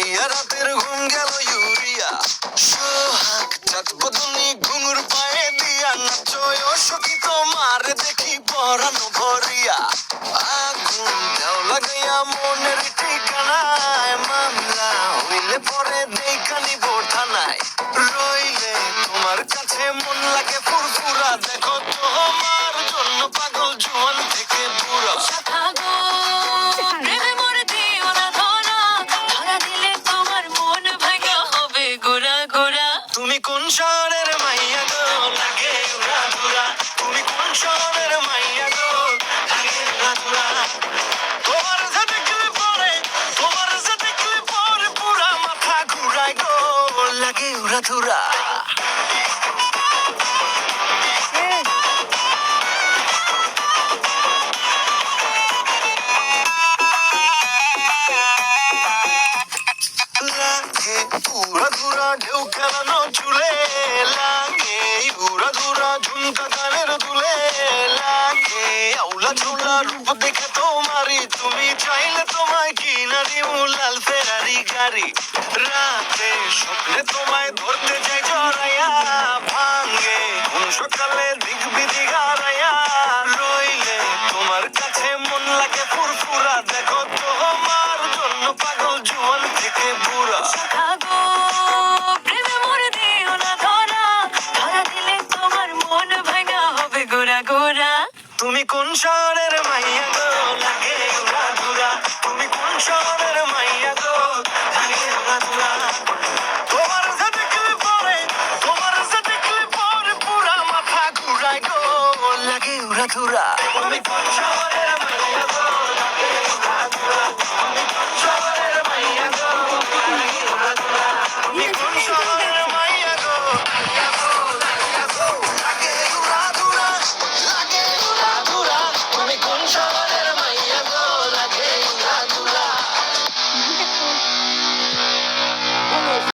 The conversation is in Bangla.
হইয়া রাতের ঘুম গেল ইউরিয়া সোহাগ চাঁদ বদনি ঘুঙুর পায়ে দিয়া নাচয় সখী তোমার দেখি পরানো ভরিয়া আগুন দেও লাগাইয়া মনের ঠিকানায় মামলা হইলে পরে দেখা নিব থানায় রইলে তোমার কাছে মন লাগে ফুরফুরা দেখো তোমার জন্য পাগল জুয়ান থেকে বুড়া তুমি কোন শহরের মাইয়া গো লাগে উড়া ধুরা তুমি কোন শহরের মাইয়া গো লাগে উড়া ধুরা তোমার যে দেখলে পরে পুরা মাথা ঘুরায় গো লাগে উড়া ধুরা লাগে উড়া ধুরা ঢেউ খেলানো চুলে লাগে উড়া ধুরা ঝুমকা গানের দুলে লাগে আউলা ঝুলা রূপ দেখে তোমারি তুমি চাইলে তোমায় কিনারি লাল ফেরারি গাড়ি রাতে স্বপ্নে তোমায় ধরতে যাই জড়াইয়া ভাঙ্গে কোন সকালে দিক বিধি গারাইয়া রইলে তোমার কাছে মন লাগে ফুরফুরা দেখো তোমার জন্য পাগল জুয়ান থেকে বুড়া তুমি কোন শহরের মাইয়া গো লাগে উড়া ধুরা তুমি কোন শহরের মাইয়া গো লাগে উড়া ধুরা তোমার যে দেখলে পরে পুরা মাথা ঘুরায় গো লাগে উড়া ধুরা তুমি কোন